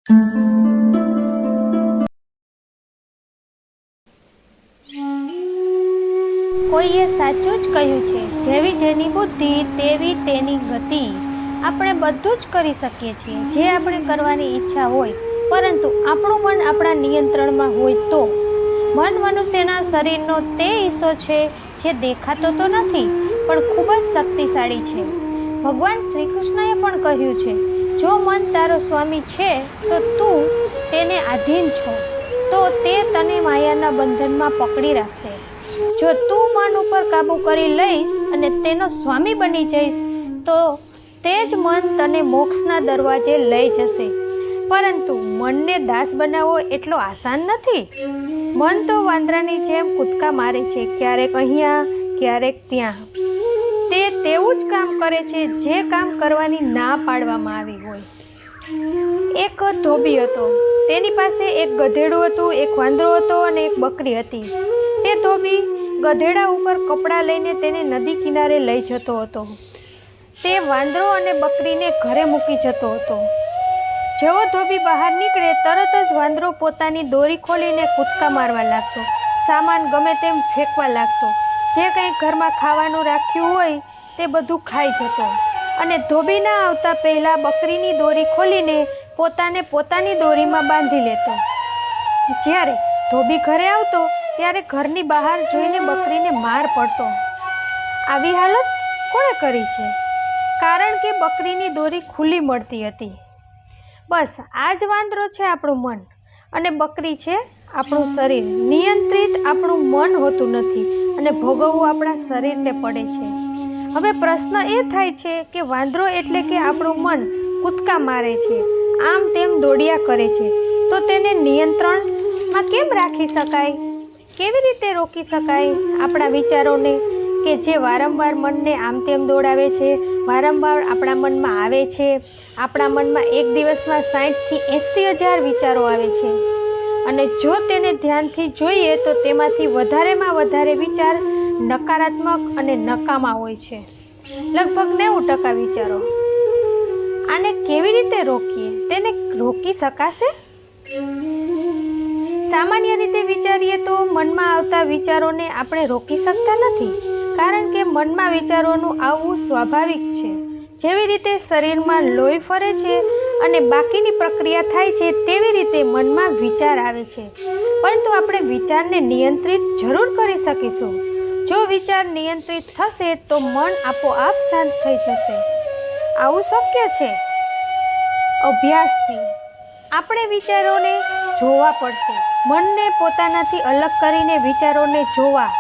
કોઈએ સાચું જ કહ્યું છે, જેવી જેની બુદ્ધિ તેવી તેની ગતિ. આપણે બધું જ કરી શકીએ છીએ જે આપણે કરવાની ઈચ્છા હોય, પરંતુ આપણું મન આપણા નિયંત્રણમાં હોય તો. મન મનુષ્યના શરીરનો તે હિસ્સો છે જે દેખાતો તો નથી પણ ખૂબ જ શક્તિશાળી છે. ભગવાન શ્રી કૃષ્ણએ પણ કહ્યું છે, જો મન તારો સ્વામી છે તો તું તેને આધીન છો, તો તે તને માયાના બંધનમાં પકડી રાખશે. જો તું મન ઉપર કાબૂ કરી લઈશ અને તેનો સ્વામી બની જઈશ તો તે જ મન તને મોક્ષના દરવાજે લઈ જશે. પરંતુ મનને દાસ બનાવવો એટલો આસાન નથી. મન તો વાંદરાની જેમ કૂદકા મારે છે, ક્યારેક અહીંયા ક્યારેક ત્યાં. તે તેવું જ કામ કરે છે જે કામ કરવાની ના પાડવામાં આવી હોય. એક ધોબી હતો, તેની પાસે એક ગધેડું હતું, એક વાંદરો હતો અને એક બકરી હતી. તે ધોબી ગધેડા ઉપર કપડાં લઈને તેને નદી કિનારે લઈ જતો હતો. તે વાંદરો અને બકરીને ઘરે મૂકી જતો હતો. જેવો ધોબી બહાર નીકળે તરત જ વાંદરો પોતાની દોરી ખોલીને કૂદકા મારવા લાગતો, સામાન ગમે તેમ ફેંકવા લાગતો, જે કંઈ ઘરમાં ખાવાનું રાખ્યું હોય તે બધું ખાઈ જતો અને ધોબી ના આવતા પહેલાં બકરીની દોરી ખોલીને પોતાને પોતાની દોરીમાં બાંધી લેતો. જ્યારે ધોબી ઘરે આવતો ત્યારે ઘરની બહાર જોઈને બકરીને માર પડતો. આવી હાલત કોણે કરી છે? કારણ કે બકરીની દોરી ખુલ્લી મળતી હતી. બસ આ જ વાંદરો છે આપણું મન અને બકરી છે આપણું શરીર. નિયંત્રિત આપણું મન હોતું નથી અને ભોગવવું આપણા શરીરને પડે છે. હવે પ્રશ્ન એ થાય છે કે વાંદરો એટલે કે આપણું મન કૂદકા મારે છે, આમ તેમ દોડ્યા કરે છે, તો તેને નિયંત્રણમાં કેમ રાખી શકાય? કેવી રીતે રોકી શકાય આપણા વિચારોને કે જે વારંવાર મનને આમ તેમ દોડાવે છે, વારંવાર આપણા મનમાં આવે છે? આપણા મનમાં એક દિવસમાં 60,000 થી 80,000 વિચારો આવે છે અને જો તેને ધ્યાનથી જોઈએ તો તેમાંથી વધારેમાં વધારે વિચાર નકારાત્મક અને નકામા હોય છે, લગભગ 90% વિચારો. આને કેવી રીતે રોકીએ? તેને રોકી શકાશે? સામાન્ય રીતે વિચારીએ તો મનમાં આવતા વિચારોને આપણે રોકી શકતા નથી, કારણ કે મનમાં વિચારોનું આવવું સ્વાભાવિક છે. જેવી રીતે શરીરમાં લોહી ફરે છે અને બાકીની પ્રક્રિયા થાય છે, તેવી રીતે મનમાં વિચાર આવે છે. પરંતુ આપણે વિચારને નિયંત્રિત જરૂર કરી શકીશું. જો વિચાર નિયંત્રિત થશે તો મન આપોઆપ શાંત થઈ જશે. આવું શક્ય છે અભ્યાસથી. આપણે વિચારોને જોવા પડશે. મનને પોતાનાથી અલગ કરીને વિચારોને જોવા,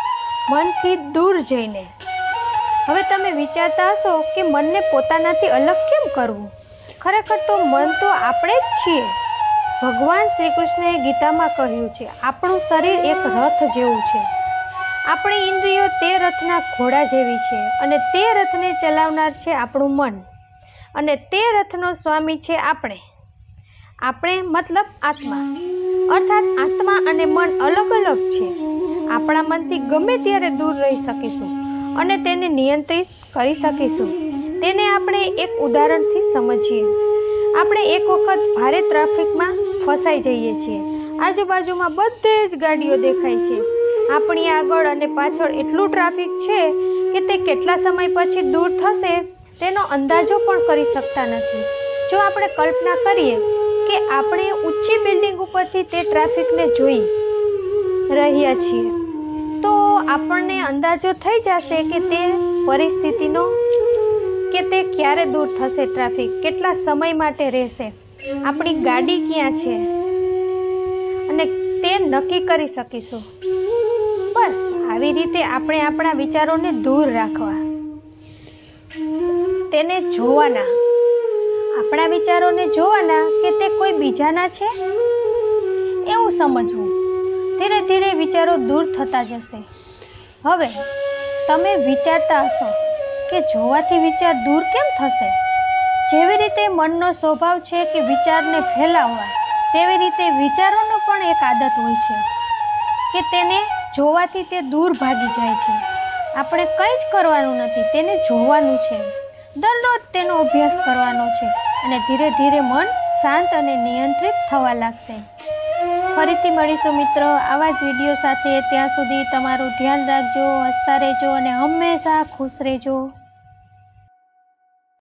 મનથી દૂર જઈને. હવે તમે વિચારતા હશો કે મનને પોતાનાથી અલગ કેમ કરવું? ખરેખર તો મન તો આપણે જ છીએ. ભગવાન શ્રી કૃષ્ણએ ગીતામાં કહ્યું છે, આપણું શરીર એક રથ જેવું છે. આપણી ઇન્દ્રિયો તે રથના ઘોડા જેવી છે અને તે રથને ચલાવનાર છે આપણું મન અને તે રથનો સ્વામી છે આપણે. આપણે મતલબ આત્મા. અર્થાત આત્મા અને મન અલગ અલગ છે. આપણા મનથી ગમે ત્યારે દૂર રહી શકીશું અને તેને નિયંત્રિત કરી શકીશું. તેને આપણે એક ઉદાહરણથી સમજીએ. આપણે એક વખત ભારે ટ્રાફિકમાં ફસાઈ જઈએ છીએ. આજુબાજુમાં બધે જ ગાડીઓ દેખાય છે. આપણી આગળ અને પાછળ એટલું ટ્રાફિક છે કે તે કેટલા સમય પછી દૂર થશે તેનો અંદાજો પણ કરી શકતા નથી. જો આપણે કલ્પના કરીએ કે આપણે ઊંચી બિલ્ડિંગ ઉપરથી તે ટ્રાફિકને જોઈ રહ્યા છીએ તો આપણને અંદાજો થઈ જશે કે તે પરિસ્થિતિનો કે તે ક્યારે દૂર થશે, ટ્રાફિક કેટલા સમય માટે રહેશે, આપણી ગાડી ક્યાં છે અને તે નક્કી કરી શકીશું. બસ આવી રીતે આપણે આપણા વિચારોને દૂર રાખવા, તેને જોવાના. આપણા વિચારોને જોવાના કે તે કોઈ બીજાના છે એવું સમજવું. ધીરે ધીરે વિચારો દૂર થતા જશે. હવે તમે વિચારતા હશો કે જોવાથી વિચાર દૂર કેમ થશે? જેવી રીતે મનનો સ્વભાવ છે કે વિચારને ફેલાવવા, તેવી રીતે વિચારોનો પણ એક આદત હોય છે કે તેને જોવાથી તે દૂર ભાગી જાય છે. આપણે કંઈ જ કરવાનું નથી, તેને જોવાનું છે. દરરોજ તેનો અભ્યાસ કરવાનો છે અને ધીરે ધીરે મન શાંત અને નિયંત્રિત થવા લાગશે. ફરીથી મળીશું મિત્રો આવા જ વિડીયો સાથે. ત્યાં સુધી તમારું ધ્યાન રાખજો, હસતા રહેજો અને હંમેશા ખુશ રહેજો.